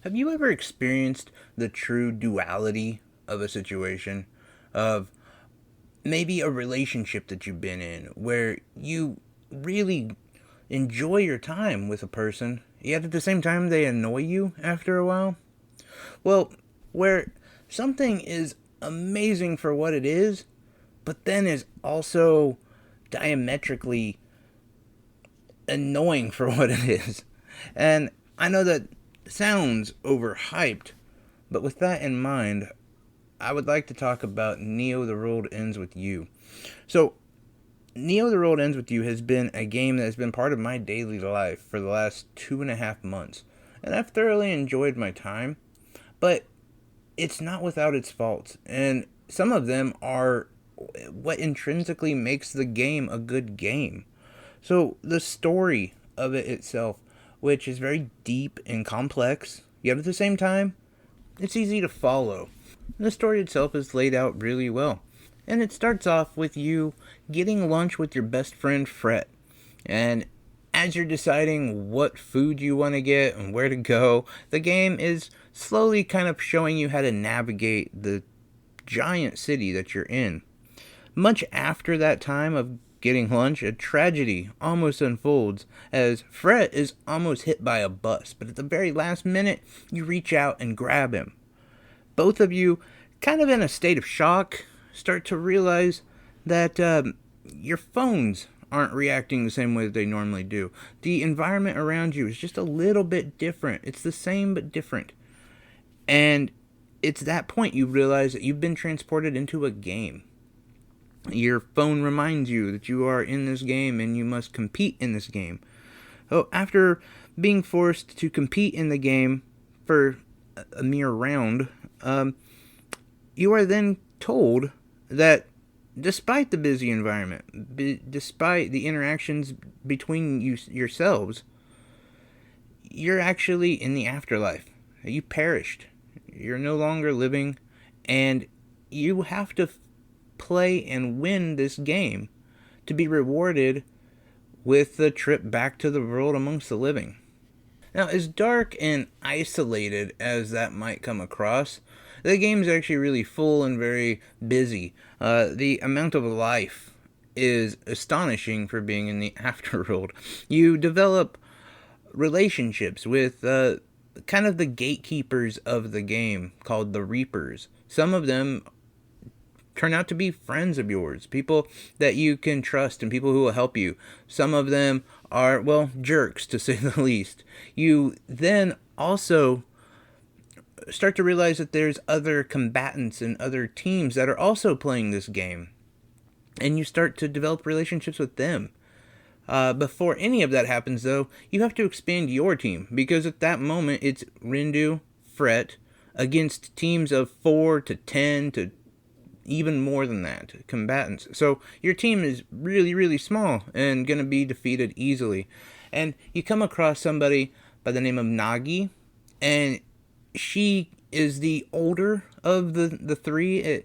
Have you ever experienced the true duality of a situation? Of maybe a relationship that you've been in where you really enjoy your time with a person, yet at the same time they annoy you after a while? Well, where something is amazing for what it is, but then is also diametrically annoying for what it is. And I know that sounds overhyped, but with that in mind, I would like to talk about Neo the World Ends With You. So, Neo the World Ends With You has been a game that has been part of my daily life for the last 2.5 months. And I've thoroughly enjoyed my time, but it's not without its faults. And some of them are what intrinsically makes the game a good game. So, the story of it itself, which is very deep and complex, yet at the same time, it's easy to follow. The story itself is laid out really well. And it starts off with you getting lunch with your best friend Fret. And as you're deciding what food you want to get and where to go, the game is slowly kind of showing you how to navigate the giant city that you're in. Much after that time of getting lunch, a tragedy almost unfolds as Fret is almost hit by a bus, but at the very last minute, you reach out and grab him. Both of you, kind of in a state of shock, start to realize that your phones aren't reacting the same way that they normally do. The environment around you is just a little bit different. It's the same but different. And it's that point you realize that you've been transported into a game. Your phone reminds you that you are in this game and you must compete in this game. So after being forced to compete in the game for a mere round, you are then told that despite the busy environment, despite the interactions between yourselves, you're actually in the afterlife. You perished. You're no longer living, and you have to play and win this game to be rewarded with the trip back to the world amongst the living. Now, as dark and isolated as that might come across, the game is actually really full and very busy. The amount of life is astonishing for being in the afterworld. You develop relationships with kind of the gatekeepers of the game called the Reapers. Some of them turn out to be friends of yours, people that you can trust and people who will help you. Some of them are, well, jerks to say the least. You then also start to realize that there's other combatants and other teams that are also playing this game. And you start to develop relationships with them. Before any of that happens, though, you have to expand your team because at that moment it's Rindu, Fret, against teams of 4 to 10 to even more than that combatants. So your team is really, really small and going to be defeated easily. And you come across somebody by the name of Nagi, and she is the older of the three.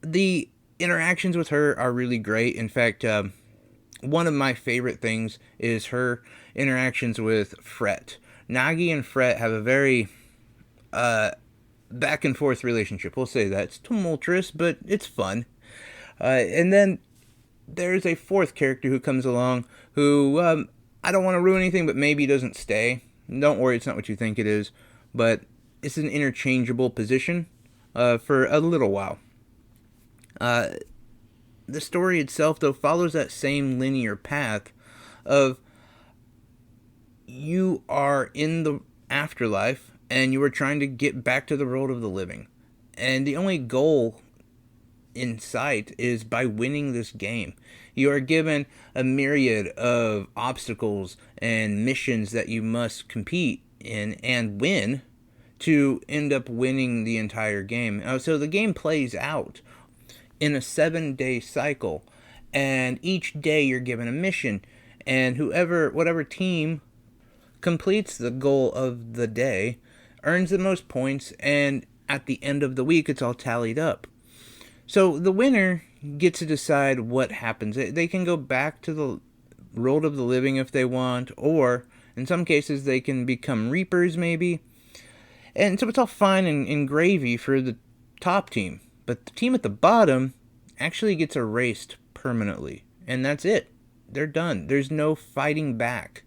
The interactions with her are really great. In fact, one of my favorite things is her interactions with Fret. Nagi and Fret have a very back and forth relationship. We'll say that. It's tumultuous, but it's fun. And then there's a fourth character who comes along who I don't want to ruin anything, but maybe doesn't stay. Don't worry, it's not what you think it is. But it's an interchangeable position for a little while. The story itself, though, follows that same linear path of you are in the afterlife and you are trying to get back to the world of the living. And the only goal in sight is by winning this game. You are given a myriad of obstacles and missions that you must compete in and win to end up winning the entire game. So the game plays out in a 7-day cycle, and each day you're given a mission, and whatever team completes the goal of the day earns the most points, and at the end of the week it's all tallied up. So the winner gets to decide what happens. They can go back to the world of the living if they want, or in some cases they can become reapers maybe. And so it's all fine and gravy for the top team. But the team at the bottom actually gets erased permanently. And that's it. They're done. There's no fighting back.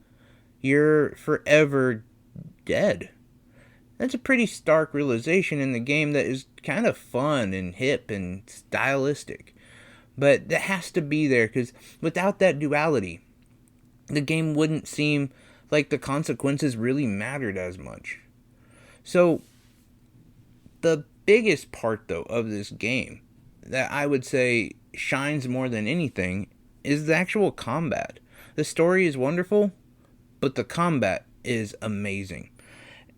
You're forever dead. That's a pretty stark realization in the game that is kind of fun and hip and stylistic. But that has to be there, because without that duality, the game wouldn't seem like the consequences really mattered as much. So, the biggest part, though, of this game that I would say shines more than anything is the actual combat. The story is wonderful, but the combat is amazing.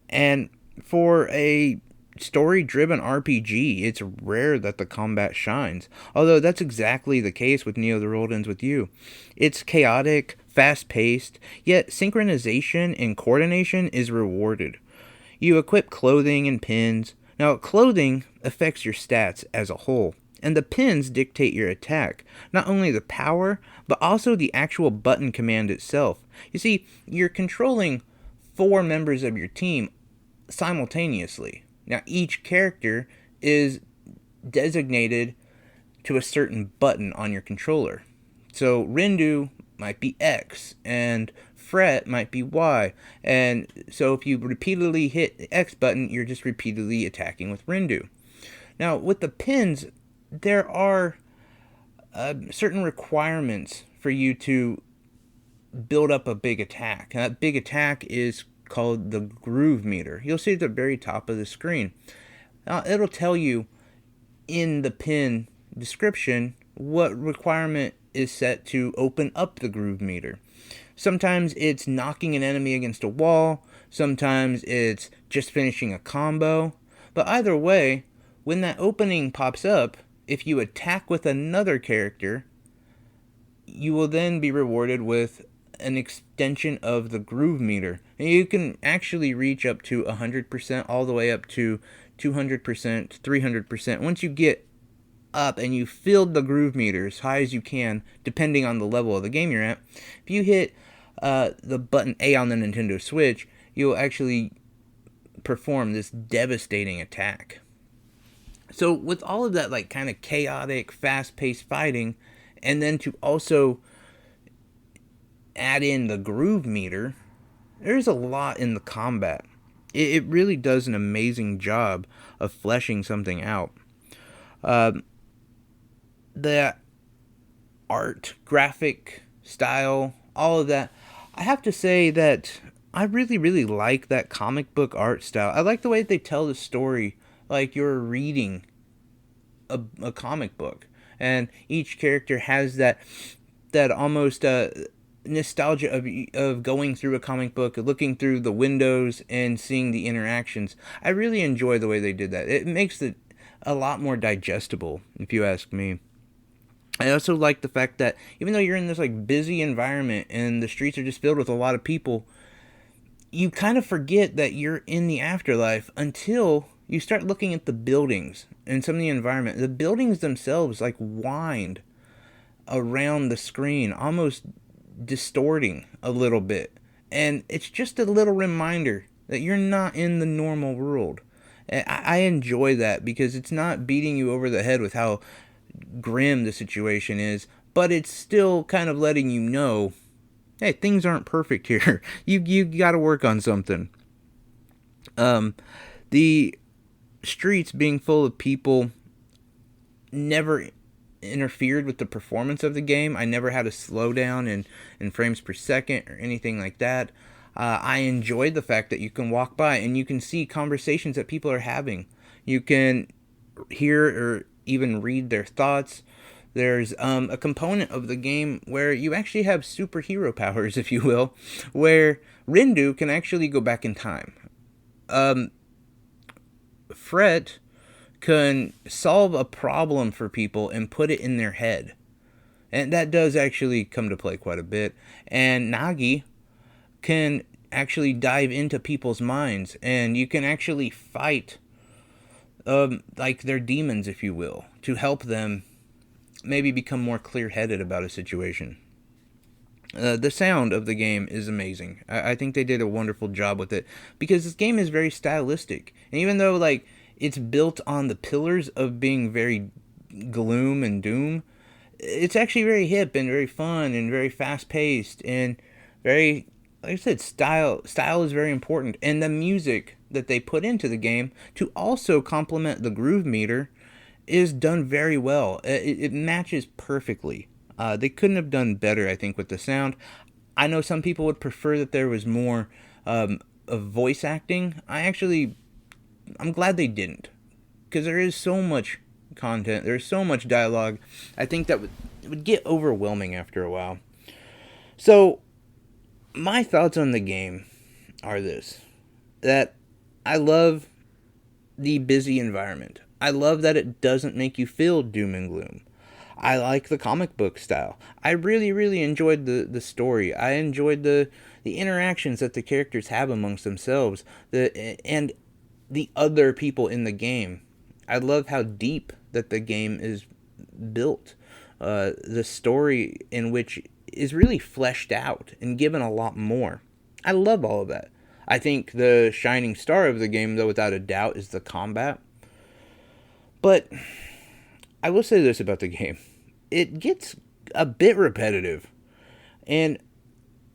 And for a story-driven RPG, it's rare that the combat shines. Although that's exactly the case with Neo: The World Ends With You. It's chaotic, fast-paced, yet synchronization and coordination is rewarded. You equip clothing and pins. Now, clothing affects your stats as a whole, and the pins dictate your attack. Not only the power, but also the actual button command itself. You see, you're controlling 4 members of your team simultaneously. Now, each character is designated to a certain button on your controller. So, Rindu might be X, and Fret might be Y. And so, if you repeatedly hit the X button, you're just repeatedly attacking with Rindu. Now, with the pins, there are certain requirements for you to build up a big attack. And that big attack is called the groove meter. You'll see at the very top of the screen. Now, it'll tell you in the pin description what requirement is set to open up the groove meter. Sometimes it's knocking an enemy against a wall, sometimes it's just finishing a combo, but either way, when that opening pops up, if you attack with another character, you will then be rewarded with an extension of the groove meter. And you can actually reach up to 100%, all the way up to 200%, 300%. Once you get up and you filled the groove meter as high as you can, depending on the level of the game you're at, if you hit the button A on the Nintendo Switch, you'll actually perform this devastating attack. So with all of that, like, kind of chaotic, fast-paced fighting, and then to also add in the groove meter, there's a lot in the combat. It really does an amazing job of fleshing something out. The art, graphic style, all of that, I have to say that I really, really like that comic book art style. I like the way that they tell the story like you're reading a comic book. And each character has that almost nostalgia of going through a comic book, looking through the windows and seeing the interactions. I really enjoy the way they did that. It makes it a lot more digestible, if you ask me. I also like the fact that even though you're in this like busy environment and the streets are just filled with a lot of people, you kind of forget that you're in the afterlife until you start looking at the buildings and some of the environment. The buildings themselves like wind around the screen, almost distorting a little bit. And it's just a little reminder that you're not in the normal world. I enjoy that because it's not beating you over the head with how grim the situation is, but it's still kind of letting you know, hey, things aren't perfect here. You got to work on something. The streets being full of people never interfered with the performance of the game. I never had a slowdown in frames per second or anything like that. I enjoyed the fact that you can walk by and you can see conversations that people are having. You can hear or even read their thoughts. There's a component of the game where you actually have superhero powers, if you will, where Rindu can actually go back in time. Fret can solve a problem for people and put it in their head. And that does actually come to play quite a bit. And Nagi can actually dive into people's minds, and you can actually fight like their demons, if you will, to help them maybe become more clear-headed about a situation. The sound of the game is amazing. I think they did a wonderful job with it because this game is very stylistic. And even though like it's built on the pillars of being very gloom and doom, it's actually very hip and very fun and very fast paced and very, like I said, style is very important. And the music that they put into the game to also complement the groove meter is done very well. It matches perfectly. They couldn't have done better, I think, with the sound. I know some people would prefer that there was more of voice acting. I'm glad they didn't, because there is so much content. There's so much dialogue. I think that it would get overwhelming after a while. So, my thoughts on the game are this: that I love the busy environment. I love that it doesn't make you feel doom and gloom. I like the comic book style. I really, really enjoyed the story. I enjoyed the interactions that the characters have amongst themselves, and the other people in the game. I love how deep that the game is built. The story in which is really fleshed out and given a lot more. I love all of that. I think the shining star of the game, though, without a doubt, is the combat. But I will say this about the game: it gets a bit repetitive. And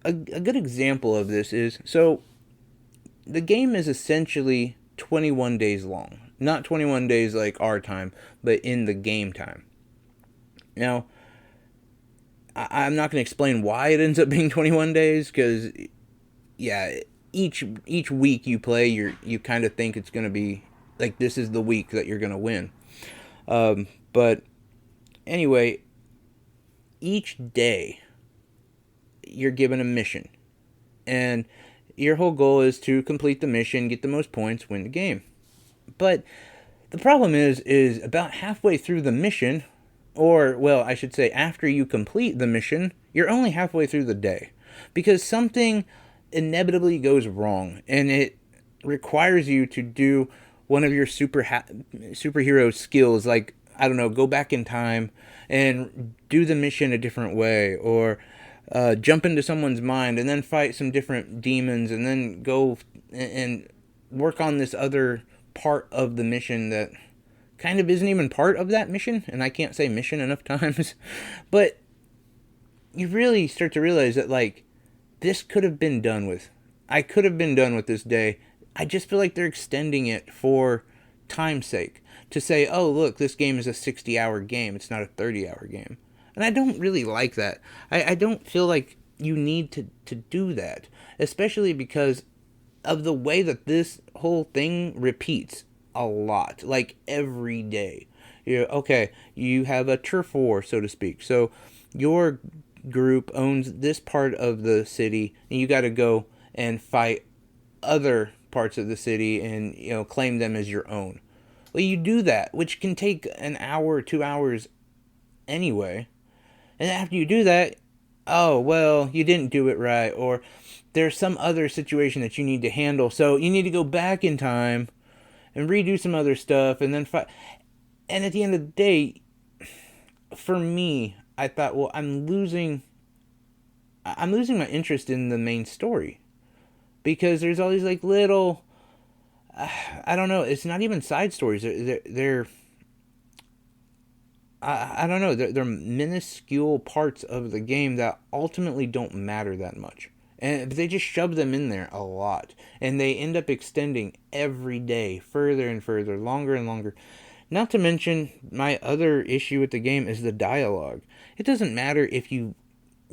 a good example of this is, so the game is essentially 21 days long. Not 21 days like our time, but in the game time. Now, I'm not going to explain why it ends up being 21 days, because, yeah, each week you play, you kind of think it's going to be, like, this is the week that you're going to win. But anyway, each day you're given a mission, and your whole goal is to complete the mission, get the most points, win the game. But the problem is about halfway through the mission, or, well, I should say after you complete the mission, you're only halfway through the day, because something inevitably goes wrong, and it requires you to do one of your superhero skills, like, I don't know, go back in time and do the mission a different way, or jump into someone's mind and then fight some different demons, and then go and work on this other part of the mission that kind of isn't even part of that mission. And I can't say mission enough times. But you really start to realize that, like, this could have been done with. I could have been done with this day. I just feel like they're extending it for time's sake. To say, oh, look, this game is a 60-hour game. It's not a 30-hour game. And I don't really like that. I don't feel like you need to do that. Especially because of the way that this whole thing repeats a lot. Like, every day. Okay, you have a turf war, so to speak. So, your group owns this part of the city, and you got to go and fight other parts of the city and, claim them as your own. Well, you do that, which can take an hour or 2 hours anyway. And after you do that, oh, well, you didn't do it right, or there's some other situation that you need to handle, so you need to go back in time and redo some other stuff, and then fight. And at the end of the day, for me, I thought, well, I'm losing my interest in the main story, because there's all these, like, little, I don't know, it's not even side stories. They're I don't know. They're minuscule parts of the game that ultimately don't matter that much. And they just shove them in there a lot. And they end up extending every day further and further, longer and longer. Not to mention, my other issue with the game is the dialogue. It doesn't matter if you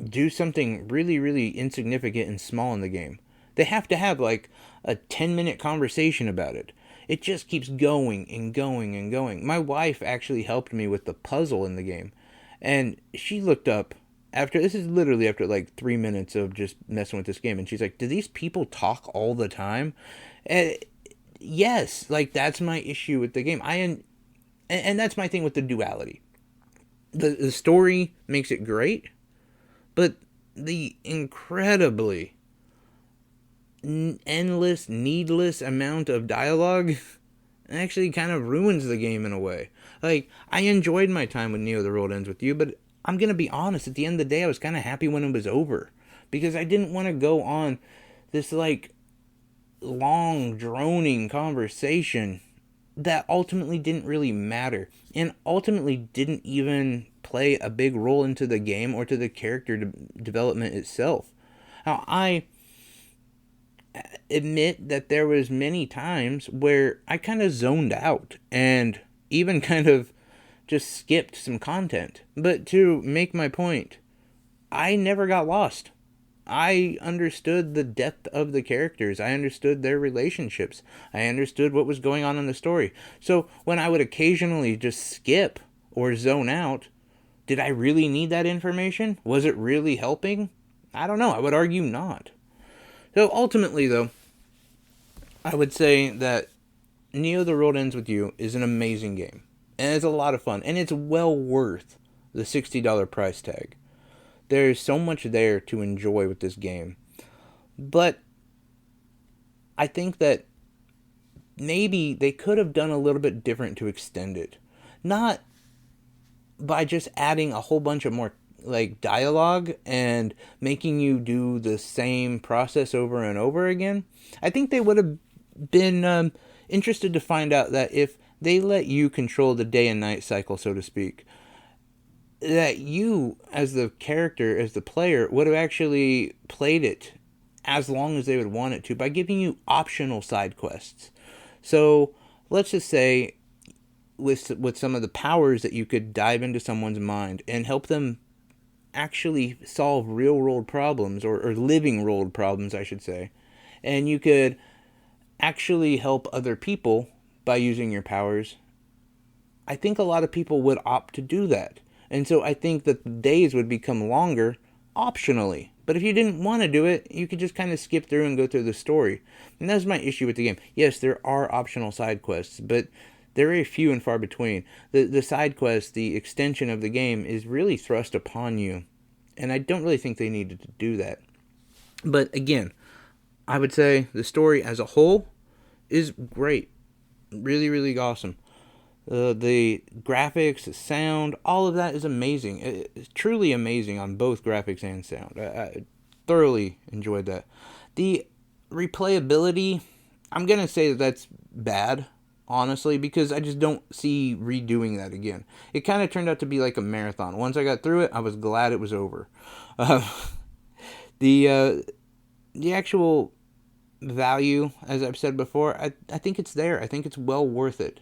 do something really, really insignificant and small in the game. They have to have, like, a 10-minute conversation about it. It just keeps going and going and going. My wife actually helped me with the puzzle in the game. And she looked up this is literally after like 3 minutes of just messing with this game. And she's like, do these people talk all the time? And yes, like, that's my issue with the game. And that's my thing with the duality. The story makes it great, but the incredibly endless, needless amount of dialogue actually kind of ruins the game in a way. Like, I enjoyed my time with Neo: The World Ends With You, but I'm gonna be honest, at the end of the day, I was kind of happy when it was over. because I didn't want to go on this like long droning conversation that ultimately didn't really matter and ultimately didn't even play a big role into the game or to the character development itself. Now, I admit that there was many times where I kind of zoned out and even kind of just skipped some content. But to make my point, I never got lost. I understood the depth of the characters. I understood their relationships. I understood what was going on in the story. So when I would occasionally just skip or zone out, did I really need that information? Was it really helping? I don't know. I would argue not. So ultimately, though, I would say that Neo the World Ends With You is an amazing game. And it's a lot of fun. And it's well worth the $60 price tag. There's so much there to enjoy with this game. But I think that maybe they could have done a little bit different to extend it. Not by just adding a whole bunch of more like dialogue and making you do the same process over and over again. I think they would have been interested to find out that if they let you control the day and night cycle, so to speak, that you, as the character, as the player, would have actually played it as long as they would want it to by giving you optional side quests. So let's just say with some of the powers that you could dive into someone's mind and help them actually solve real world problems or living world problems, I should say. And you could actually help other people by using your powers. I think a lot of people would opt to do that. And so I think that the days would become longer optionally. But if you didn't want to do it, you could just kind of skip through and go through the story. And that's my issue with the game. Yes, there are optional side quests, but they're very few and far between. The side quest, the extension of the game, is really thrust upon you. And I don't really think they needed to do that. But again, I would say the story as a whole is great. Really, really awesome. The graphics, the sound, all of that is amazing. It's truly amazing on both graphics and sound. I thoroughly enjoyed that. The replayability, I'm going to say that that's bad, honestly, because I just don't see redoing that again. It kind of turned out to be like a marathon. Once I got through it, I was glad it was over. The actual value, as I've said before, I think it's there. I think it's well worth it.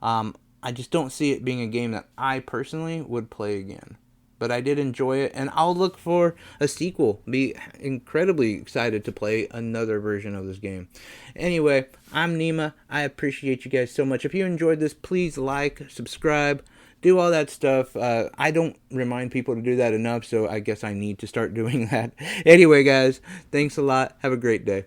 I just don't see it being a game that I personally would play again. But I did enjoy it, and I'll look for a sequel. Be incredibly excited to play another version of this game. Anyway, I'm Nima. I appreciate you guys so much. If you enjoyed this, please like, subscribe, do all that stuff. I don't remind people to do that enough, so I guess I need to start doing that. Anyway, guys, thanks a lot. Have a great day.